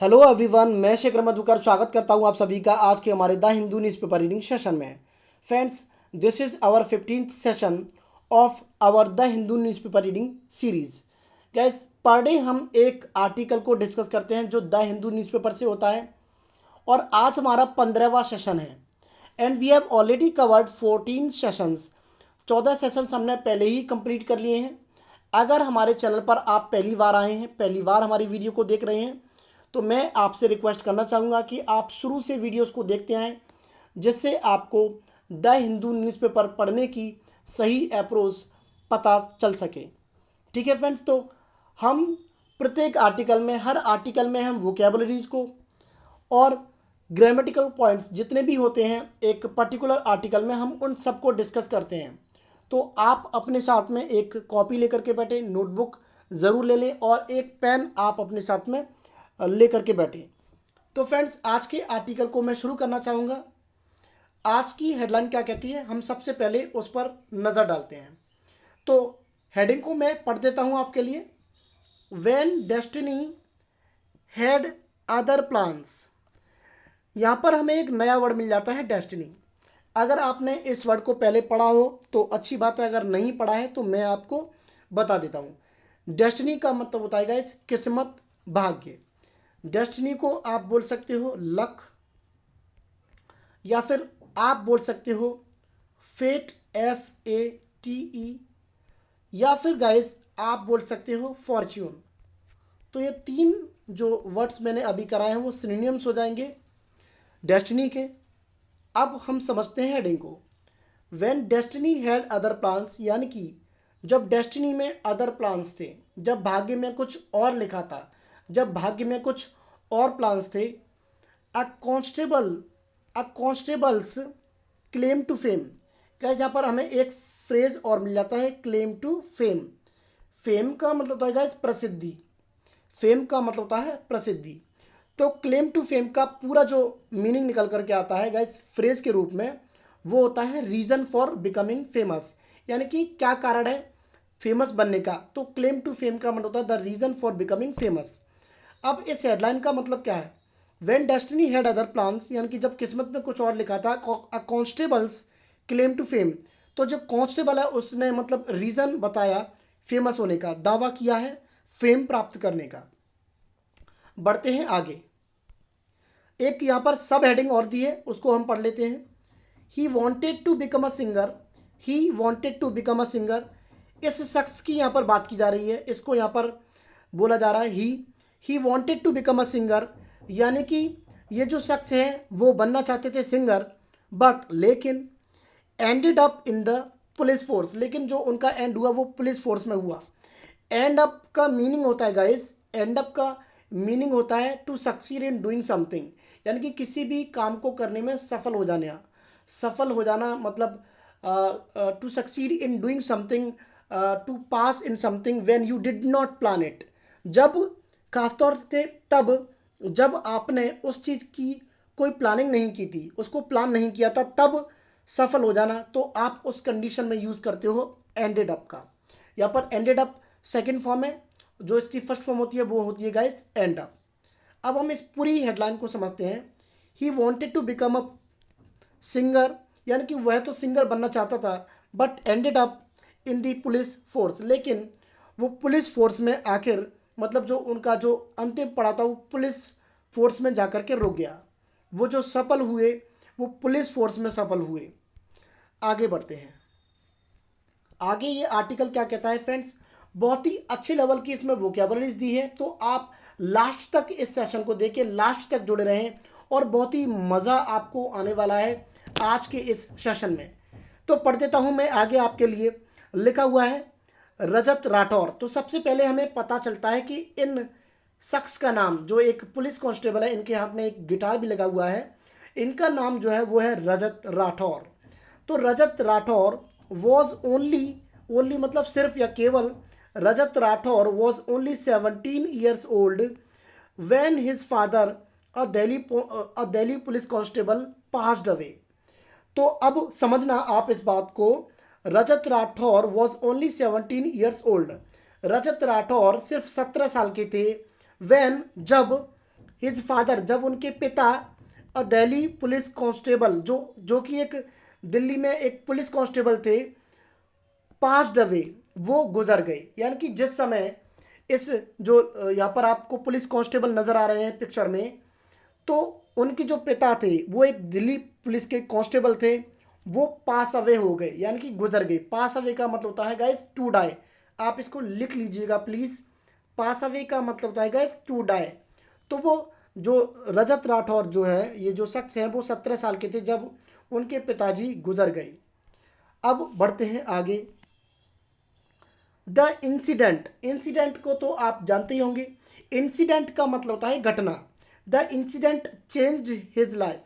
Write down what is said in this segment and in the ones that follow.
Hello everyone, मैं शेखर मधुकर स्वागत करता हूं आप सभी का आज के हमारे the Hindu newspaper reading session में। Friends, this is our 15th session of our the Hindu newspaper reading series. Guys, per day हम एक आर्टिकल को डिस्कस करते हैं जो द हिंदू न्यूज़पेपर से होता है और आज हमारा 15वां सेशन है and we have already covered 14 sessions. 14 sessions हमने पहले ही कंप्लीट कर लिए हैं। अगर हमारे चैनल पर आप पहली बार आए हैं, पहली बार हमारी वीडियो को देख रहे हैं, तो मैं आपसे रिक्वेस्ट करना चाहूँगा कि आप शुरू से वीडियोस को देखते आएँ, जिससे आपको द हिंदू न्यूज़पेपर पढ़ने की सही अप्रोच पता चल सके। ठीक है फ्रेंड्स, तो हम प्रत्येक आर्टिकल में, हर आर्टिकल में हम वोकेबलरीज को और ग्रामेटिकल पॉइंट्स जितने भी होते हैं एक पर्टिकुलर आर्टिकल में, हम उन सबको डिस्कस करते हैं। तो आप अपने साथ में एक कॉपी लेकर के बैठे, नोटबुक ज़रूर ले लें और एक पेन आप अपने साथ में लेकर के बैठे। तो फ्रेंड्स, आज के आर्टिकल को मैं शुरू करना चाहूँगा। आज की हेडलाइन क्या कहती है, हम सबसे पहले उस पर नज़र डालते हैं। तो हेडिंग को मैं पढ़ देता हूँ आपके लिए। When destiny had other plans. यहाँ पर हमें एक नया वर्ड मिल जाता है, डेस्टिनी। अगर आपने इस वर्ड को पहले पढ़ा हो तो अच्छी बात है, अगर नहीं पढ़ा है तो मैं आपको बता देता हूँ। डेस्टिनी का मतलब होता है गाइस किस्मत, भाग्य। डेस्टिनी को आप बोल सकते हो लक, या फिर आप बोल सकते हो फेट, FATE, या फिर गाइस आप बोल सकते हो फॉर्च्यून। तो ये तीन जो वर्ड्स मैंने अभी कराए हैं वो सिनोनिम्स हो जाएंगे डेस्टिनी के। अब हम समझते हैं हेडिंग को। When destiny had other plans, यानी कि जब डेस्टिनी में अदर प्लान्स थे, जब भाग्य में कुछ और लिखा था, जब भाग्य में कुछ और प्लान्स थे। A constable, a constables claim to fame. Guys, यहाँ पर हमें एक फ्रेज और मिल जाता है, क्लेम टू फेम। फेम का मतलब होता है गाइस प्रसिद्धि, फेम का मतलब होता है प्रसिद्धि। तो क्लेम टू फेम का पूरा जो मीनिंग निकल करके आता है गाइस फ्रेज के रूप में, वो होता है रीजन फॉर बिकमिंग फेमस, यानी कि क्या कारण है फेमस बनने का। तो क्लेम टू फेम का मतलब होता है the reason for becoming famous. अब इस हेडलाइन का मतलब क्या है। When destiny had other plans, यानी कि जब किस्मत में कुछ और लिखा था। A constables claim to fame, तो जो कांस्टेबल है उसने मतलब रीजन बताया फेमस होने का, दावा किया है फेम प्राप्त करने का। बढ़ते हैं आगे। एक यहाँ पर सब हेडिंग और दी है, उसको हम पढ़ लेते हैं। He wanted to become a singer, he wanted to become a singer. इस शख्स की यहाँ पर बात की जा रही है, इसको यहाँ पर बोला जा रहा है he wanted to become a singer, यानी कि ये जो शख्स है वो बनना चाहते थे सिंगर, बट लेकिन ended up in the police force, लेकिन जो उनका एंड हुआ वो पुलिस फोर्स में हुआ। एंड अप का मीनिंग होता है गाइस, एंड अप का मीनिंग होता है to succeed in doing something, यानी कि किसी भी काम को करने में सफल हो जाना। सफल हो जाना मतलब to succeed in doing something, to pass in something when you did not plan it. जब खासतौर से तब जब आपने उस चीज़ की कोई प्लानिंग नहीं की थी, उसको प्लान नहीं किया था, तब सफल हो जाना, तो आप उस कंडीशन में यूज़ करते हो एंडेड अप का। यहाँ पर एंडेड अप सेकेंड फॉर्म है, जो इसकी फर्स्ट फॉर्म होती है वो होती है गाइस एंड अप। अब हम इस पूरी हेडलाइन को समझते हैं। He wanted to become a singer, यानी कि वह तो सिंगर बनना चाहता था, but ended up in the police force, लेकिन वो पुलिस फोर्स में आखिर मतलब जो उनका जो अंतिम पड़ा था वो पुलिस फोर्स में जाकर के रुक गया। वो जो सफल हुए वो पुलिस फोर्स में सफल हुए। आगे बढ़ते हैं। आगे ये आर्टिकल क्या कहता है फ्रेंड्स, बहुत ही अच्छे लेवल की इसमें वोकैबुलरीज दी है, तो आप लास्ट तक इस सेशन को देखें, लास्ट तक जुड़े रहें और बहुत ही मज़ा आपको आने वाला है आज के इस सेशन में। तो पढ़ देता हूँ मैं आगे आपके लिए। लिखा हुआ है रजत राठौर। तो सबसे पहले हमें पता चलता है कि इन शख्स का नाम, जो एक पुलिस कांस्टेबल है, इनके हाथ में एक गिटार भी लगा हुआ है, इनका नाम जो है वो है रजत राठौर। तो Rajat Rathore was only, only मतलब सिर्फ या केवल, Rajat Rathore was only 17 years old when his father a Delhi police constable passed away. तो अब समझना आप इस बात को, Rajat Rathore was only 17 years old, Rajat Rathore सिर्फ 17 साल के थे, व्हेन जब हिज फादर, जब उनके पिता अ दिल्ली पुलिस कांस्टेबल, जो कि एक दिल्ली में एक पुलिस कांस्टेबल थे, पास्ड अवे, वो गुजर गए। यानी कि जिस समय इस जो यहाँ पर आपको पुलिस कांस्टेबल नजर आ रहे हैं पिक्चर में, तो उनके जो पिता थे वो एक दिल्ली पुलिस के कांस्टेबल थे, वो पास अवे हो गए, यानी कि गुजर गए। पास अवे का मतलब होता है गाइस टू डाई। आप इसको लिख लीजिएगा प्लीज। पास अवे का मतलब होता है गाइस टू डाई। तो वो जो रजत राठौर जो है, ये जो शख्स है, वो 17 साल के थे जब उनके पिताजी गुजर गए। अब बढ़ते हैं आगे। द इंसिडेंट, इंसिडेंट को तो आप जानते ही होंगे। इंसिडेंट का मतलब होता है घटना। The incident change his life,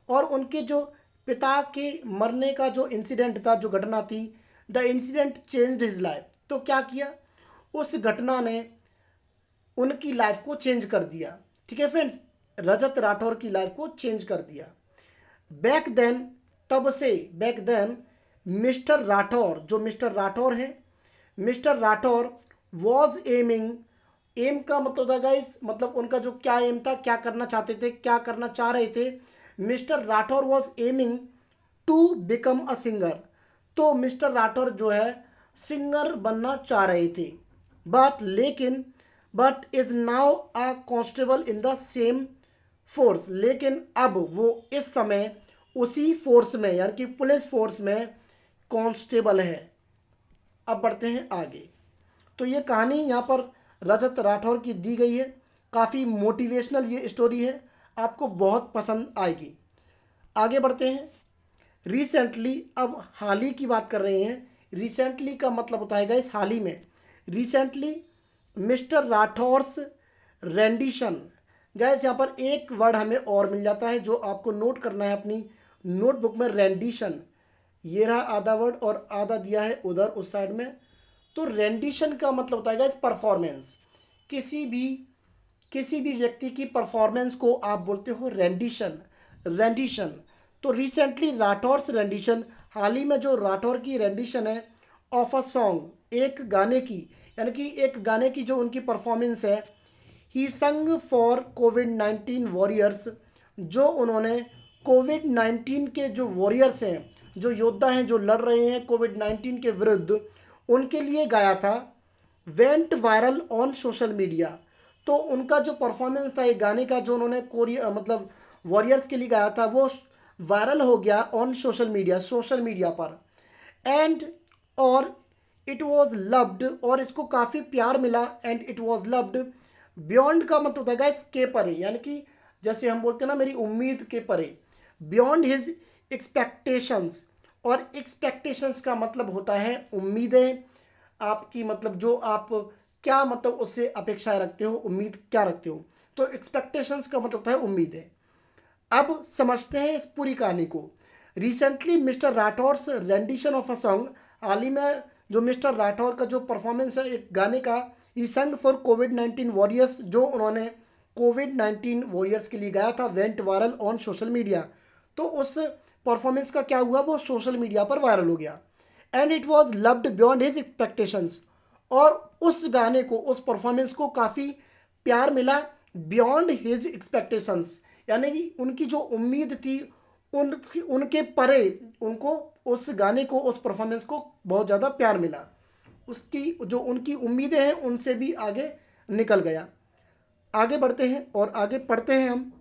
और उनके जो पिता के मरने का जो इंसिडेंट था, जो घटना थी, the incident change his life, तो क्या किया, उस घटना ने उनकी लाइफ को चेंज कर दिया। ठीक है फ्रेंड्स, रजत राठौर की लाइफ को चेंज कर दिया। बैक देन, तब से, बैक देन मिस्टर राठौर, जो मिस्टर राठौर हैं, mister Rathore was aiming, aim का मतलब होता है गाइस, मतलब उनका जो क्या एम था, क्या करना चाहते थे, क्या करना चाह रहे थे। Mister Rathore was aiming to become a singer, तो मिस्टर राठौर जो है सिंगर बनना चाह रहे थे। But is now a constable in the same force, लेकिन अब वो इस समय उसी फोर्स में, यानी कि पुलिस फोर्स में कांस्टेबल है। अब बढ़ते हैं आगे। तो ये कहानी यहाँ पर रजत राठौर की दी गई है। काफ़ी मोटिवेशनल ये स्टोरी है, आपको बहुत पसंद आएगी। आगे बढ़ते हैं। रिसेंटली, अब हाल ही की बात कर रहे हैं। रिसेंटली का मतलब होता है गाइस हाल ही में। Recently mister Rathore's rendition, guys यहाँ पर एक वर्ड हमें और मिल जाता है जो आपको नोट करना है अपनी नोटबुक में। रेंडिशन, ये रहा आधा वर्ड और आधा दिया है उधर उस साइड में। तो रेंडिशन का मतलब होता है गाइस परफॉर्मेंस। किसी भी व्यक्ति की परफॉर्मेंस को आप बोलते हो रेंडिशन, रेंडिशन। तो रिसेंटली राठौर्स रेंडिशन, हाल ही में जो राठौर की रेंडिशन है ऑफ अ सॉन्ग, एक गाने की, यानी कि एक गाने की जो उनकी परफॉर्मेंस है। ही संग फॉर कोविड-19 वॉरियर्स, जो उन्होंने कोविड-19 के जो वॉरियर्स हैं, जो योद्धा हैं, जो लड़ रहे हैं कोविड-19 के विरुद्ध, उनके लिए गाया था। Went viral on social media, तो उनका जो परफॉर्मेंस था एक गाने का जो उन्होंने कोरिया मतलब वॉरियर्स के लिए गाया था, वो वायरल हो गया on social media, social media पर। एंड और इट वॉज लव्ड, और इसको काफ़ी प्यार मिला। And it was loved beyond का मतलब होता है गाइस के परे, यानी कि जैसे हम बोलते हैं ना मेरी उम्मीद के परे। बियॉन्ड हिज एक्सपेक्टेशंस, और एक्सपेक्टेशंस का मतलब होता है उम्मीदें आपकी, मतलब जो आप क्या मतलब उससे अपेक्षाएं रखते हो, उम्मीद क्या रखते हो। तो एक्सपेक्टेशंस का मतलब होता है उम्मीदें। अब समझते हैं इस पूरी कहानी को। Recently mister Rathore's rendition of a song, हाल ही में जो मिस्टर राठौर का जो परफॉर्मेंस है एक गाने का, ई संग फॉर कोविड-19 वॉरियर्स, जो उन्होंने कोविड-19 वॉरियर्स के लिए गाया था, went viral on social media. तो उस परफॉर्मेंस का क्या हुआ, वो सोशल मीडिया पर वायरल हो गया। And it was loved beyond his expectations, और उस गाने को, उस परफॉर्मेंस को काफ़ी प्यार मिला बियॉन्ड हिज एक्सपेक्टेशंस, यानी कि उनकी जो उम्मीद थी उनके परे, उनको उस गाने को, उस परफॉर्मेंस को बहुत ज़्यादा प्यार मिला। उसकी जो उनकी उम्मीदें हैं उनसे भी आगे निकल गया। आगे बढ़ते हैं और आगे पढ़ते हैं हम।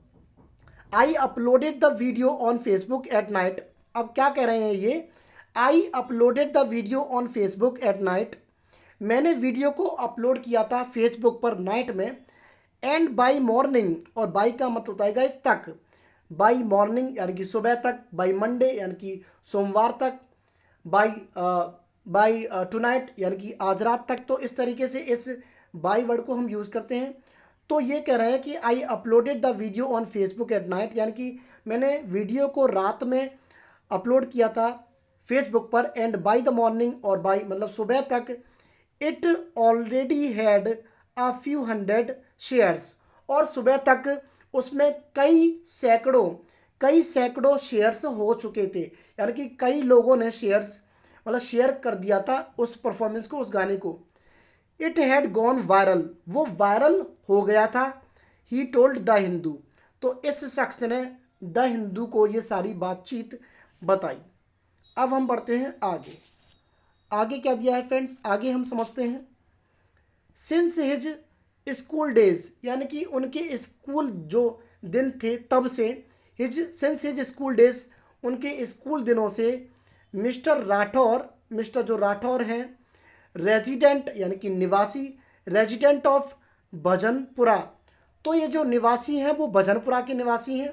I uploaded the video on Facebook at night, अब क्या कह रहे हैं ये, I uploaded the video on Facebook at night, मैंने वीडियो को अपलोड किया था फेसबुक पर नाइट में। एंड बाई मॉर्निंग, और बाई का मतलब होता है गाइस तक, बाई मॉर्निंग यानी कि सुबह तक, बाई मंडे यानी कि सोमवार तक, बाई बाई टुनाइट यानी कि आज रात तक। तो इस तरीके से इस बाई वर्ड को हम यूज़ करते हैं। तो ये कह रहे हैं कि I uploaded the video on Facebook at night, यानी कि मैंने वीडियो को रात में अपलोड किया था फेसबुक पर। एंड बाई द मॉर्निंग, और बाई मतलब सुबह तक, it already had a few hundred shares, और सुबह तक उसमें कई सैकड़ों शेयर्स हो चुके थे, यानी कि कई लोगों ने शेयर्स मतलब शेयर कर दिया था उस परफॉर्मेंस को, उस गाने को। इट हैड गॉन वायरल, वो वायरल हो गया था। He told the Hindu. तो इस शख्स ने द हिंदू को ये सारी बातचीत बताई। अब हम बढ़ते हैं आगे। आगे क्या दिया है फ्रेंड्स, आगे हम समझते हैं। सिंस हिज स्कूल डेज, यानी कि उनके स्कूल जो दिन थे तब से, सिंस हिज स्कूल डेज, उनके स्कूल दिनों से, मिस्टर राठौर, मिस्टर जो राठौर हैं, रेजिडेंट यानी कि निवासी, रेजिडेंट ऑफ भजनपुरा, तो ये जो निवासी हैं वो भजनपुरा के निवासी हैं।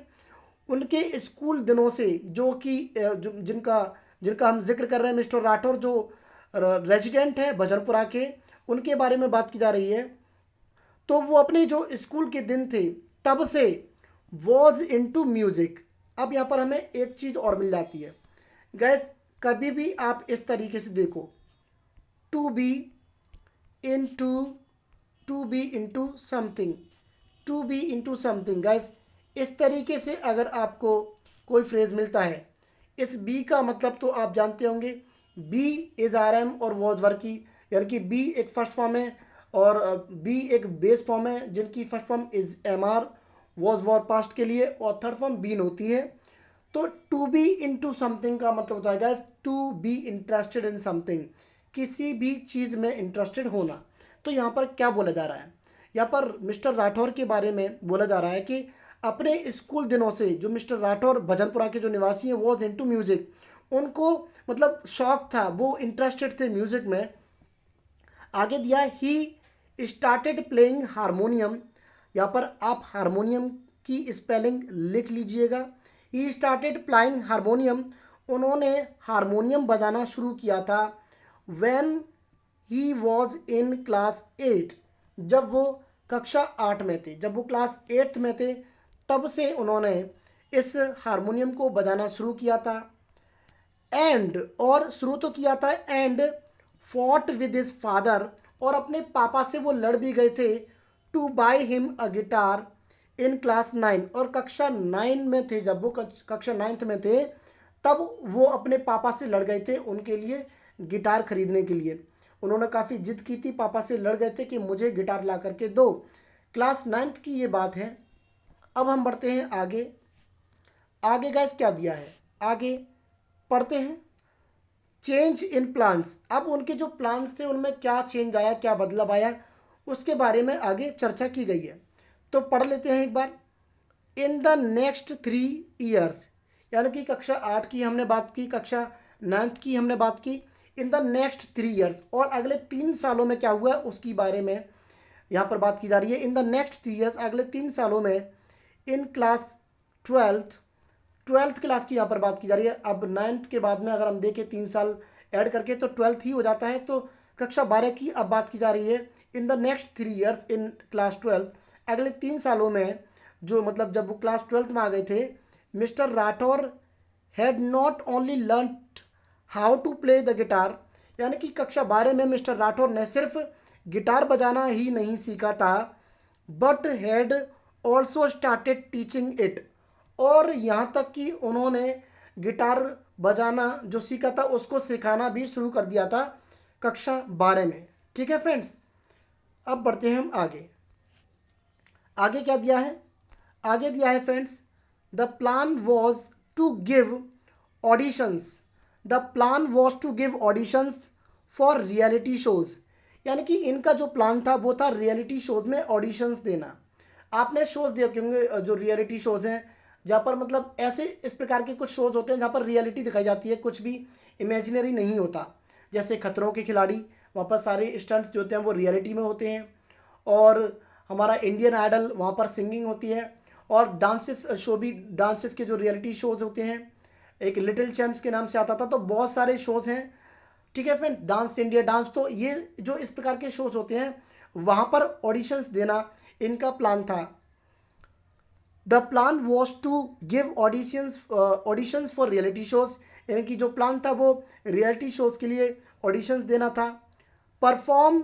उनके स्कूल दिनों से, जो कि जिनका जिनका हम जिक्र कर रहे हैं, मिस्टर राठौर जो रेजिडेंट हैं भजनपुरा के, उनके बारे में बात की जा रही है। तो वो अपने जो स्कूल के दिन थे तब से वॉज इनटू म्यूजिक। अब यहाँ पर हमें एक चीज़ और मिल जाती है गैस, कभी भी आप इस तरीके से देखो, to be into, to be into something, to be into something guys, इस तरीके से अगर आपको कोई फ्रेज मिलता है, इस बी का मतलब तो आप जानते होंगे, बी इज आर एम और वॉज वर्क की, यानी कि बी एक फर्स्ट फॉर्म है और बी एक बेस फॉर्म है जिनकी first form is am are, was were past के लिए, और थर्ड फॉर्म बीन होती है। तो टू बी इनटू समथिंग का मतलब होता है guys to be interested in something, किसी भी चीज़ में इंटरेस्टेड होना। तो यहाँ पर क्या बोला जा रहा है, यहाँ पर मिस्टर राठौर के बारे में बोला जा रहा है कि अपने स्कूल दिनों से जो मिस्टर राठौर भजनपुरा के जो निवासी हैं वॉज इनटू म्यूजिक, उनको मतलब शौक था, वो इंटरेस्टेड थे म्यूजिक में। आगे दिया ही स्टार्टेड प्लेइंग हारमोनियम, यहाँ पर आप हारमोनियम की स्पेलिंग लिख लीजिएगा। ही स्टार्टेड प्लाइंग हारमोनियम, उन्होंने हारमोनियम बजाना शुरू किया था। When he was in class 8, जब वो कक्षा 8 में थे, जब वो क्लास 8 में थे तब से उन्होंने इस हारमोनियम को बजाना शुरू किया था। एंड, और शुरू तो किया था, and fought with his father, और अपने पापा से वो लड़ भी गए थे, to buy him a guitar in class 9, और कक्षा 9 में थे, जब वो कक्षा 9th में थे तब वो अपने पापा से लड़ गए थे उनके लिए गिटार खरीदने के लिए। उन्होंने काफ़ी जिद की थी, पापा से लड़ गए थे कि मुझे गिटार ला करके दो। क्लास 9th की ये बात है। अब हम बढ़ते हैं आगे। आगे गैस क्या दिया है, आगे पढ़ते हैं। चेंज इन प्लान्स, अब उनके जो प्लान्स थे उनमें क्या चेंज आया, क्या बदलाव आया, उसके बारे में आगे चर्चा की गई है। तो पढ़ लेते हैं एक बार। इन द नेक्स्ट 3 ईयर्स, यानी कि कक्षा 8 की हमने बात की, कक्षा 9th की हमने बात की। इन द नेक्स्ट 3 ईयर्स, और अगले 3 सालों में क्या हुआ उसकी बारे में यहाँ पर बात की जा रही है। इन द नेक्स्ट 3 ईयर्स, अगले 3 सालों में। इन क्लास 12th क्लास की यहाँ पर बात की जा रही है। अब 9th के बाद में अगर हम देखें 3 साल ऐड करके तो 12th ही हो जाता है, तो कक्षा 12 की अब बात की जा रही है। In the next 3 years in class 12, अगले 3 सालों में, जो मतलब जब वो क्लास 12th में आ गए थे, mister Rathore had not only learn how to play the guitar, यानी कि कक्षा 12 में मिस्टर राठौर ने सिर्फ गिटार बजाना ही नहीं सीखा था, but had also started teaching it, और यहाँ तक कि उन्होंने गिटार बजाना जो सीखा था उसको सिखाना भी शुरू कर दिया था कक्षा 12 में। ठीक है फ्रेंड्स, अब बढ़ते हैं हम आगे। आगे क्या दिया है, आगे दिया है friends, the plan was to give auditions, the plan was to give auditions for reality shows, यानी कि इनका जो प्लान था वो था रियलिटी शोज में ऑडिशंस देना। आपने शोज देखे होंगे जो रियलिटी शोज हैं, जहाँ पर मतलब ऐसे इस प्रकार के कुछ शोज होते हैं जहाँ पर रियलिटी दिखाई जाती है, कुछ भी इमेजिनरी नहीं होता। जैसे खतरों के खिलाड़ी, वहाँ पर सारे स्टंट्स जो होते हैं वो रियलिटी में होते हैं, और हमारा इंडियन आइडल वहाँ पर सिंगिंग होती है, और डांसेस शो भी, डांसेस के जो रियलिटी शोज होते हैं, एक लिटिल चैम्प्स के नाम से आता था, तो बहुत सारे शोज हैं। ठीक है फ्रेंड, डांस इंडिया डांस, तो ये जो इस प्रकार के शोज होते हैं वहाँ पर ऑडिशंस देना इनका प्लान था। The plan was to give auditions for reality shows, यानी कि जो प्लान था वो रियलिटी शोज के लिए ऑडिशंस देना था। परफॉर्म,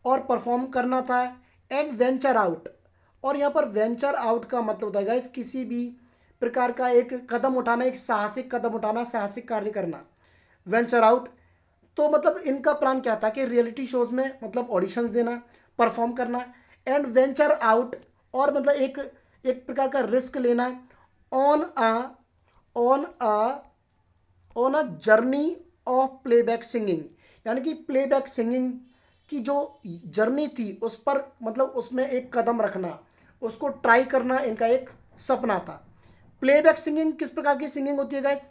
और परफॉर्म करना था। एंड वेंचर आउट, और यहाँ पर वेंचर आउट का मतलब होता है गाइस किसी भी प्रकार का एक कदम उठाना, एक साहसिक कदम उठाना, साहसिक कार्य करना, वेंचर आउट। तो मतलब इनका प्लान क्या था कि रियलिटी शोज में मतलब ऑडिशंस देना, परफॉर्म करना, एंड वेंचर आउट और मतलब एक एक प्रकार का रिस्क लेना है on on a on a journey of playback singing, यानी कि प्लेबैक सिंगिंग की जो जर्नी थी उस पर मतलब उसमें एक कदम रखना, उसको ट्राई करना इनका एक सपना था। प्लेबैक सिंगिंग किस प्रकार की सिंगिंग होती है गाइस?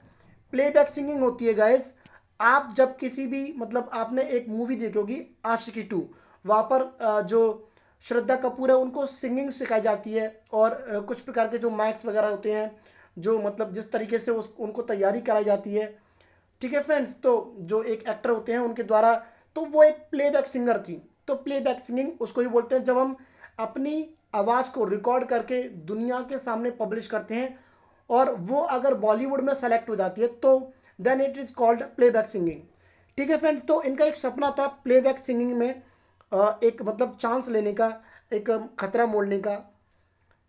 प्लेबैक सिंगिंग होती है गाइस, आप जब किसी भी मतलब आपने एक मूवी देखी होगी आशिकी टू, वहाँ पर जो श्रद्धा कपूर है उनको सिंगिंग सिखाई जाती है और कुछ प्रकार के जो माइक्स वगैरह होते हैं, जो मतलब जिस तरीके से उस उनको तैयारी कराई जाती है, ठीक है फ्रेंड्स, तो जो एक एक्टर होते हैं उनके द्वारा, तो वो एक प्लेबैक सिंगर थी। तो प्लेबैक सिंगिंग उसको ही बोलते हैं जब हम अपनी आवाज़ को रिकॉर्ड करके दुनिया के सामने पब्लिश करते हैं और वो अगर बॉलीवुड में सेलेक्ट हो जाती है तो then it is called playback singing. ठीक है फ्रेंड्स, तो इनका एक सपना था प्लेबैक सिंगिंग में एक मतलब चांस लेने का, एक खतरा मोड़ने का।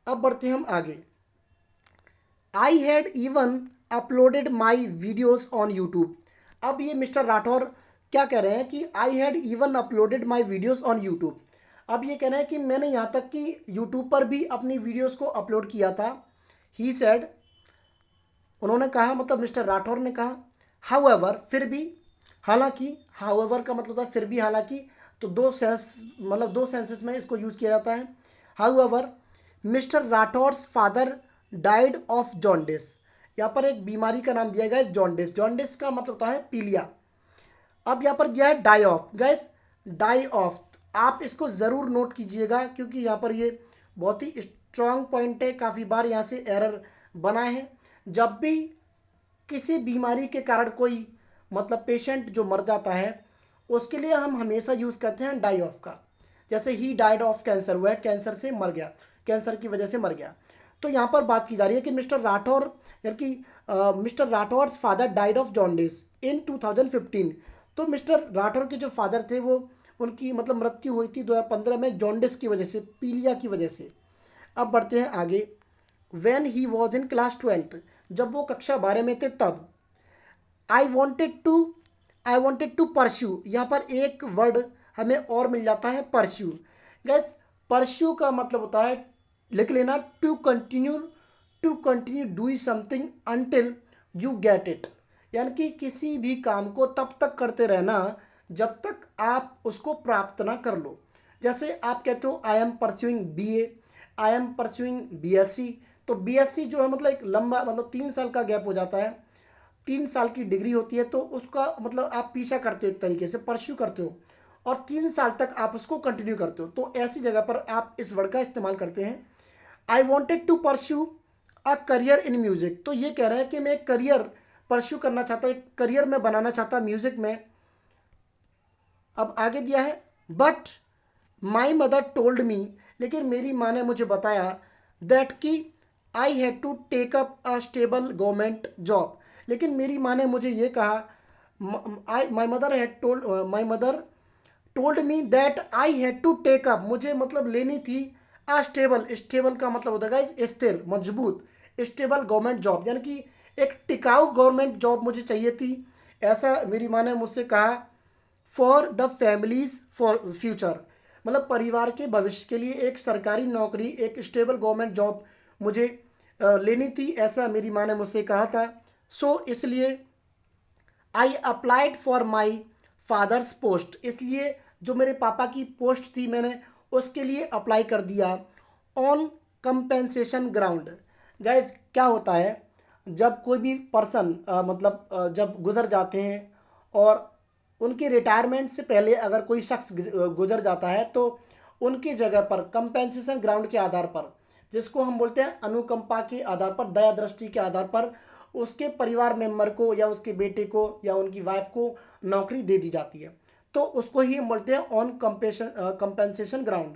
अब बढ़ते हैं हम आगे। I had even uploaded my videos on YouTube. अब ये मिस्टर राठौर क्या कह रहे हैं कि I had even uploaded my videos on YouTube. अब ये कह रहे हैं कि मैंने यहाँ तक कि यूट्यूब पर भी अपनी वीडियोज़ को अपलोड किया था। ही सेड, उन्होंने कहा, मतलब मिस्टर राठौर ने कहा, हाउएवर फिर भी, हालांकि, हाउएवर का मतलब था फिर भी, हालांकि, तो दो सेंस मतलब दो सेंसेस में इसको यूज़ किया जाता है। However mister Rathore's father died of jaundice, यहाँ पर एक बीमारी का नाम दिया गया है जॉन्डिस। जॉन्डिस का मतलब होता है पीलिया। अब यहाँ पर दिया है die off, guys die off, आप इसको ज़रूर नोट कीजिएगा क्योंकि यहाँ पर ये बहुत ही स्ट्रांग पॉइंट है, काफ़ी बार यहाँ से एरर बना है। जब भी किसी बीमारी के कारण कोई मतलब पेशेंट जो मर जाता है उसके लिए हम हमेशा यूज़ करते हैं डाई ऑफ का। जैसे ही डाइड ऑफ कैंसर, हुआ है कैंसर से मर गया, कैंसर की वजह से मर गया। तो यहाँ पर बात की जा रही है कि मिस्टर राठौर, यानी कि mister Rathore's father died of jaundice in 2015। तो मिस्टर राठौर के जो फादर थे वो, उनकी मतलब मृत्यु हुई थी 2015 में जॉन्डिस की वजह से, पीलिया की वजह से। अब बढ़ते हैं आगे। When he was in class 12, जब वो कक्षा 12 में थे तब। I wanted to I wanted to pursue, यहाँ पर एक वर्ड हमें और मिल जाता है परस्यू। गैस परस्यू का मतलब होता है, लिख लेना, to continue doing something until you get it, यानी कि किसी भी काम को तब तक करते रहना जब तक आप उसको प्राप्त ना कर लो। जैसे आप कहते हो I am pursuing BA, I am pursuing BSc। तो BSc जो है मतलब एक लंबा मतलब 3 साल का गैप हो जाता है, 3 साल की डिग्री होती है, तो उसका मतलब आप पीछा करते हो, एक तरीके से परस्यू करते हो और 3 साल तक आप उसको कंटिन्यू करते हो। तो ऐसी जगह पर आप इस वर्ड का इस्तेमाल करते हैं। I wanted to pursue a career in music, तो ये कह रहे हैं कि मैं एक करियर परस्यू करना चाहता, एक करियर में बनाना चाहता म्यूजिक में। अब आगे दिया है, but my mother told me, लेकिन मेरी माँ ने मुझे बताया, दैट कि I had to take up a stable government job, लेकिन मेरी माँ ने मुझे ये कहा, my mother told me that I had to take up, मुझे मतलब लेनी थी स्टेबल, स्टेबल का मतलब होता है स्थिर, मजबूत, स्टेबल गवर्नमेंट जॉब, यानी कि एक टिकाऊ गवर्नमेंट जॉब मुझे चाहिए थी, ऐसा मेरी माँ ने मुझसे कहा। For the families for future, मतलब परिवार के भविष्य के लिए एक सरकारी नौकरी, एक स्टेबल गवर्नमेंट जॉब मुझे लेनी थी, ऐसा मेरी माँ ने मुझसे कहा था। सो इसलिए आई applied for my father's post, इसलिए जो मेरे पापा की पोस्ट थी मैंने उसके लिए अप्लाई कर दिया। ऑन कंपेंसेशन ग्राउंड, गैस क्या होता है जब कोई भी पर्सन मतलब जब गुजर जाते हैं और उनके रिटायरमेंट से पहले अगर कोई शख्स गुजर जाता है तो उनकी जगह पर कंपेंसेशन ग्राउंड के आधार पर, जिसको हम बोलते हैं अनुकंपा के आधार पर, दया दृष्टि के आधार पर उसके परिवार मेंबर को या उसके बेटे को या उनकी वाइफ को नौकरी दे दी जाती है, तो उसको ही हम बोलते हैं ऑन कंपेंसेशन ग्राउंड।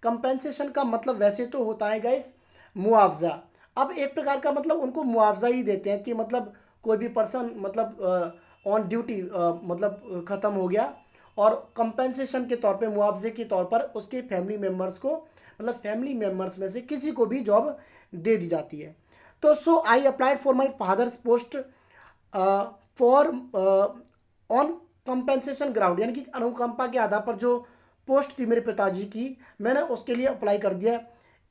कंपेंसेशन का मतलब वैसे तो होता है गाइस मुआवजा। अब एक प्रकार का मतलब उनको मुआवजा ही देते हैं कि मतलब कोई भी पर्सन मतलब ऑन ड्यूटी मतलब ख़त्म हो गया और कंपेंसेशन के तौर पे, मुआवजे के तौर पर उसके फैमिली मेम्बर्स को, मतलब फैमिली मेम्बर्स में से किसी को भी जॉब दे दी जाती है। तो so I applied for my father's post for on compensation ground, यानी कि अनुकंपा के आधार पर जो पोस्ट थी मेरे पिताजी की, मैंने उसके लिए अप्लाई कर दिया।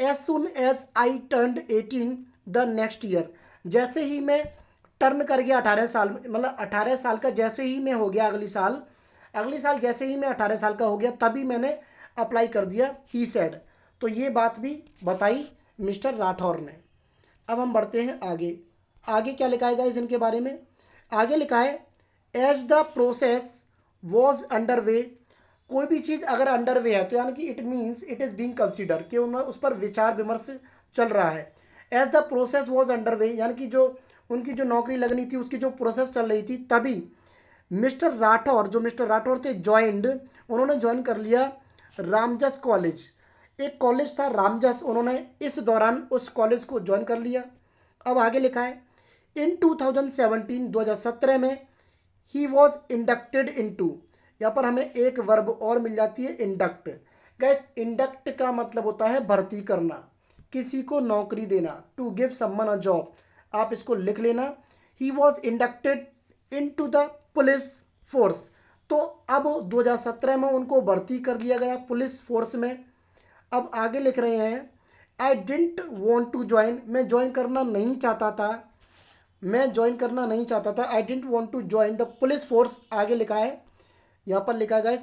As soon as I turn 18 the next year, जैसे ही मैं टर्न कर गया 18 साल, मतलब 18 साल का जैसे ही मैं हो गया, अगली साल जैसे ही मैं 18 साल का हो गया तभी मैंने अप्लाई कर दिया, ही सेड। तो ये बात भी बताई मिस्टर राठौर ने। अब हम बढ़ते हैं आगे। आगे क्या लिखा है गाइस इनके बारे में? आगे लिखा है as the process was under way. कोई भी चीज़ अगर अंडर वे है तो यानी कि it means it is being consider, कि उस पर विचार विमर्श चल रहा है। As the process was under way यानी कि जो उनकी जो नौकरी लगनी थी उसकी जो प्रोसेस चल रही थी, तभी जो मिस्टर राठौर थे ज्वाइंड, उन्होंने ज्वाइन कर लिया रामजस कॉलेज। एक कॉलेज था रामजस, उन्होंने इस दौरान उस कॉलेज को ज्वाइन कर लिया। अब आगे लिखा है इन 2017 में ही वॉज इंडक्टेड इनटू। यहाँ पर हमें एक वर्ब और मिल जाती है, इंडक्ट। गैस इंडक्ट का मतलब होता है भर्ती करना, किसी को नौकरी देना, to give someone a job. आप इसको लिख लेना, he was inducted into the police force. तो अब 2017 में उनको भर्ती कर लिया गया पुलिस फोर्स में। अब आगे लिख रहे हैं I didn't want to join, मैं ज्वाइन करना नहीं चाहता था, I didn't want to join the police force. आगे लिखा है, यहाँ पर लिखा गया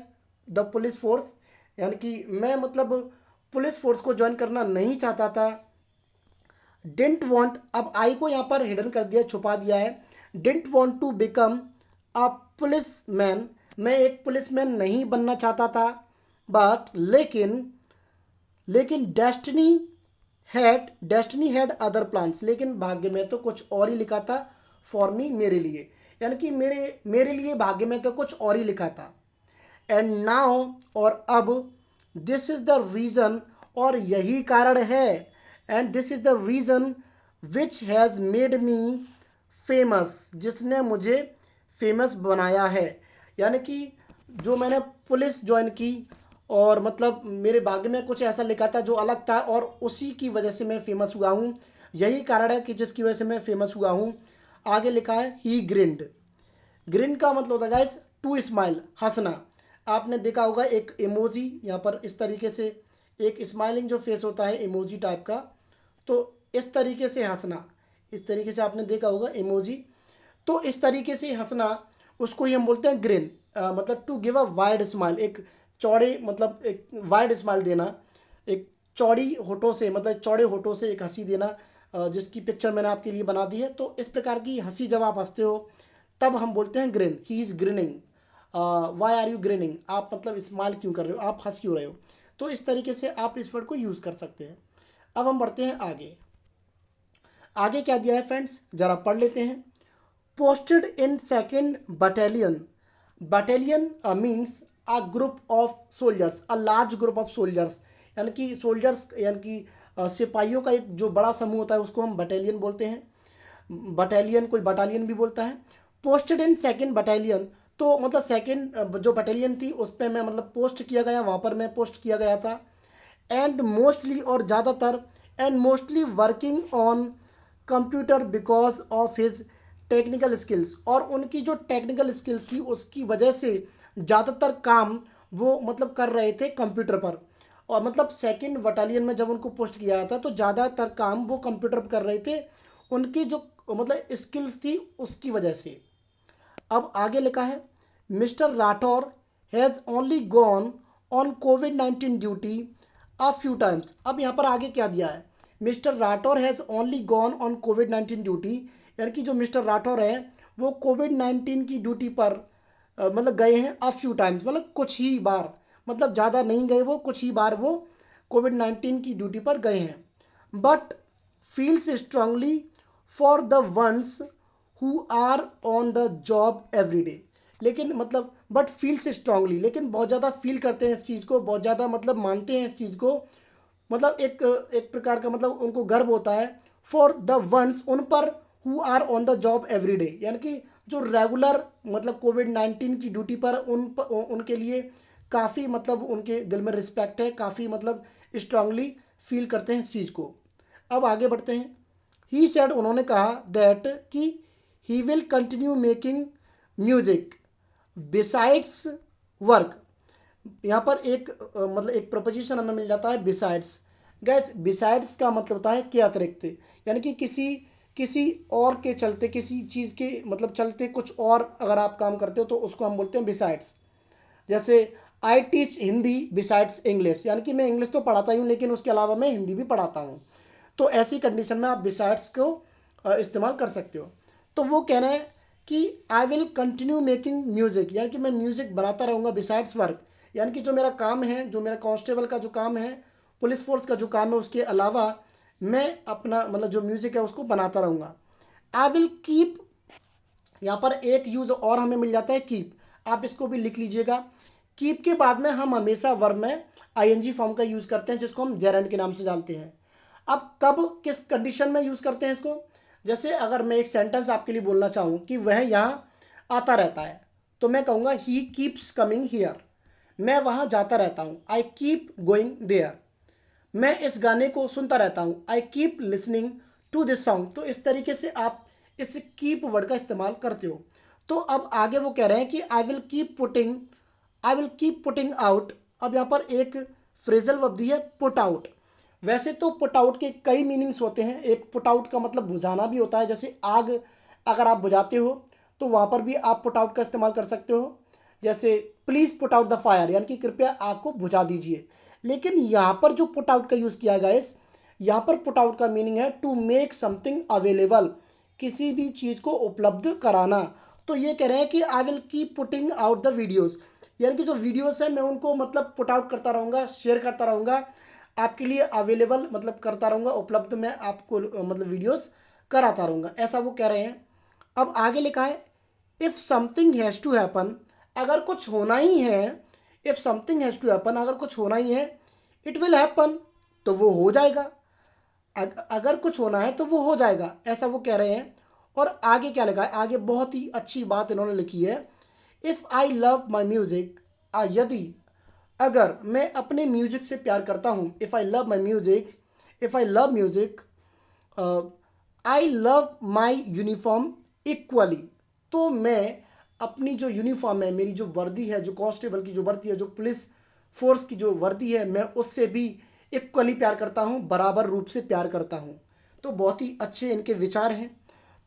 द पुलिस फोर्स, यानी कि मैं मतलब पुलिस फोर्स को ज्वाइन करना नहीं चाहता था। डिडंट वॉन्ट, अब आई को यहाँ पर हिडन कर दिया, छुपा दिया है। Didn't want to become a policeman, मैं एक पुलिसमैन नहीं बनना चाहता था। बट लेकिन डेस्टिनी हैड अदर प्लान्स, लेकिन भाग्य में तो कुछ और ही लिखा था फॉर मी, मेरे लिए, यानी कि मेरे लिए भाग्य में तो कुछ और ही लिखा था। एंड नाउ, और अब, दिस इज द रीज़न, और यही कारण है, and this is the reason which has made me famous, जिसने मुझे फेमस बनाया है। यानी कि जो मैंने पुलिस ज्वाइन की और मतलब मेरे भाग्य में कुछ ऐसा लिखा था जो अलग था, और उसी की वजह से मैं फेमस हुआ हूँ, यही कारण है कि जिसकी वजह से मैं फेमस हुआ हूँ। आगे लिखा है ही ग्रिन्ड। ग्रिन का मतलब होता है गाइस टू स्माइल, हंसना। आपने देखा होगा एक इमोजी यहाँ पर इस तरीके से, एक स्माइलिंग जो फेस होता है इमोजी टाइप का, तो इस तरीके से हंसना, इस तरीके से आपने देखा होगा इमोजी, तो इस तरीके से हंसना, उसको ही हम बोलते हैं ग्रिन। मतलब to give a wide smile, एक चौड़े मतलब एक वाइड स्माइल देना, एक चौड़ी होठों से, मतलब चौड़े होठों से एक हंसी देना, जिसकी पिक्चर मैंने आपके लिए बना दी है। तो इस प्रकार की हंसी जब आप हंसते हो तब हम बोलते हैं grin, he is grinning, why are you grinning, आप मतलब स्माइल क्यों कर रहे हो, आप हंस क्यों रहे हो। तो इस तरीके से आप इस वर्ड को यूज़ कर सकते हैं। अब हम बढ़ते हैं आगे। आगे क्या दिया है फ्रेंड्स, ज़रा पढ़ लेते हैं। Posted in second battalion, battalion means a group of soldiers, a large group of soldiers, यानी कि सोल्जर्स यानी कि सिपाहियों का एक जो बड़ा समूह होता है उसको हम बटालियन बोलते हैं। बटालियन, कोई बटालियन भी बोलता है। पोस्टेड इन सेकेंड बटालियन, तो मतलब सेकेंड जो बटालियन थी उस पर मैं मतलब पोस्ट किया गया, वहाँ पर मैं पोस्ट किया गया था। एंड मोस्टली, और ज़्यादातर, and mostly working on computer because of his technical skills, और उनकी जो टेक्निकल स्किल्स थी उसकी वजह से ज़्यादातर काम वो मतलब कर रहे थे कंप्यूटर पर। और मतलब सेकंड बटालियन में जब उनको पोस्ट किया गया था तो ज़्यादातर काम वो कंप्यूटर पर कर रहे थे, उनकी जो मतलब स्किल्स थी उसकी वजह से। अब आगे लिखा है mister Rathore has only gone on covid duty a few times. अब यहाँ पर आगे क्या दिया है, mister Rathore has only gone on covid duty, यानी कि जो मिस्टर राठौर है वो कोविड-19 की ड्यूटी पर मतलब गए हैं अ फ्यू टाइम्स, मतलब कुछ ही बार, मतलब ज़्यादा नहीं गए वो, कुछ ही बार वो कोविड-19 की ड्यूटी पर गए हैं। But feels strongly for the ones who are on the job every day, लेकिन मतलब बट फील्स स्ट्रांगली, लेकिन बहुत ज़्यादा फील करते हैं इस चीज़ को, बहुत ज़्यादा मतलब मानते हैं इस चीज़ को, मतलब एक प्रकार का मतलब उनको गर्व होता है। फॉर द वंस, उन पर, who are on the job every day, यानी कि जो रेगुलर मतलब कोविड-19 की ड्यूटी पर उनके लिए काफ़ी मतलब उनके दिल में रिस्पेक्ट है, काफ़ी मतलब स्ट्रांगली फील करते हैं इस चीज़ को। अब आगे बढ़ते हैं। ही सेड, उन्होंने कहा दैट कि he will continue making music besides work. यहाँ पर एक मतलब एक प्रपोजिशन हमें मिल जाता है बिसाइड्स, गैस बिसाइड्स का मतलब होता है के अतिरिक्त, यानी कि किसी और के चलते, किसी चीज़ के मतलब चलते कुछ और अगर आप काम करते हो तो उसको हम बोलते हैं बिसाइड्स। जैसे I teach Hindi besides English, यानी कि मैं इंग्लिश तो पढ़ाता ही हूँ लेकिन उसके अलावा मैं हिंदी भी पढ़ाता हूँ। तो ऐसी कंडीशन में आप बिसाइड्स को इस्तेमाल कर सकते हो। तो वो कहना है कि I will continue making music, यानी कि मैं म्यूज़िक बनाता रहूँगा बिसाइड्स वर्क, यानी कि जो मेरा काम है, जो मेरा कांस्टेबल का जो काम है, पुलिस फोर्स का जो काम है, उसके अलावा मैं अपना मतलब जो म्यूज़िक है उसको बनाता रहूँगा। आई विल कीप, यहाँ पर एक यूज़ और हमें मिल जाता है कीप, आप इसको भी लिख लीजिएगा। कीप के बाद में हम हमेशा वर्ब में आईएनजी फॉर्म का यूज़ करते हैं, जिसको हम जेरेंड के नाम से जानते हैं। अब कब किस कंडीशन में यूज़ करते हैं इसको, जैसे अगर मैं एक सेंटेंस आपके लिए बोलना चाहूँ कि वह यहाँ आता रहता है, तो मैं कहूँगा ही कीप्स कमिंग हियर, मैं वहाँ जाता रहता हूँ। आई कीप गोइंग देयर, मैं इस गाने को सुनता रहता हूँ। I keep listening to this song. तो इस तरीके से आप इस कीप वर्ड का इस्तेमाल करते हो। तो अब आगे वो कह रहे हैं कि I will keep putting out. अब यहाँ पर एक फ्रेजल वर्ब दी है पुट आउट। वैसे तो पुट आउट के कई मीनिंग्स होते हैं। एक पुट आउट का मतलब बुझाना भी होता है, जैसे आग अगर आप बुझाते हो तो वहाँ पर भी आप पुट आउट का इस्तेमाल कर सकते हो। जैसे please put out the fire, यानी कि कृपया आग को बुझा दीजिए। लेकिन यहाँ पर जो पुट आउट का यूज़ किया गया है, यहाँ पर पुट आउट का मीनिंग है टू मेक समथिंग अवेलेबल, किसी भी चीज़ को उपलब्ध कराना। तो ये कह रहे हैं कि I will keep putting out the videos, यानी कि जो वीडियोस है मैं उनको मतलब पुट आउट करता रहूँगा, शेयर करता रहूँगा, आपके लिए अवेलेबल मतलब करता रहूँगा, उपलब्ध मैं आपको मतलब वीडियोस कराता रहूँगा, ऐसा वो कह रहे हैं। अब आगे लिखा है if something has to happen, अगर कुछ होना ही है, if something has to happen, अगर कुछ होना ही है, इट विल हैपन, तो वो हो जाएगा। अगर कुछ होना है तो वो हो जाएगा, ऐसा वो कह रहे हैं। और आगे क्या लिखा है, आगे बहुत ही अच्छी बात इन्होंने लिखी है। If I love my music, यदि अगर मैं अपने म्यूजिक से प्यार करता हूँ, if I love my music, if I love music, I love my uniform equally, तो मैं अपनी जो यूनिफॉर्म है, मेरी जो वर्दी है, जो कांस्टेबल की जो वर्दी है, जो पुलिस फोर्स की जो वर्दी है, मैं उससे भी इक्वली प्यार करता हूँ, बराबर रूप से प्यार करता हूँ। तो बहुत ही अच्छे इनके विचार हैं।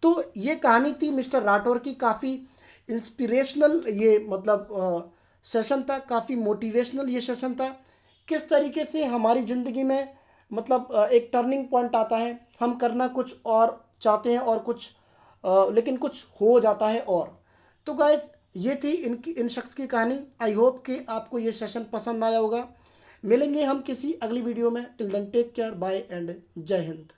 तो ये कहानी थी मिस्टर राठौर की, काफ़ी इंस्पिरेशनल ये मतलब सेशन था, काफ़ी मोटिवेशनल ये सेशन था। किस तरीके से हमारी ज़िंदगी में मतलब एक टर्निंग पॉइंट आता है, हम करना कुछ और चाहते हैं और कुछ लेकिन कुछ हो जाता है और। तो गाइस ये थी इन शख्स की कहानी। आई होप कि आपको ये सेशन पसंद आया होगा। मिलेंगे हम किसी अगली वीडियो में। Till then take care, bye and Jai Hind.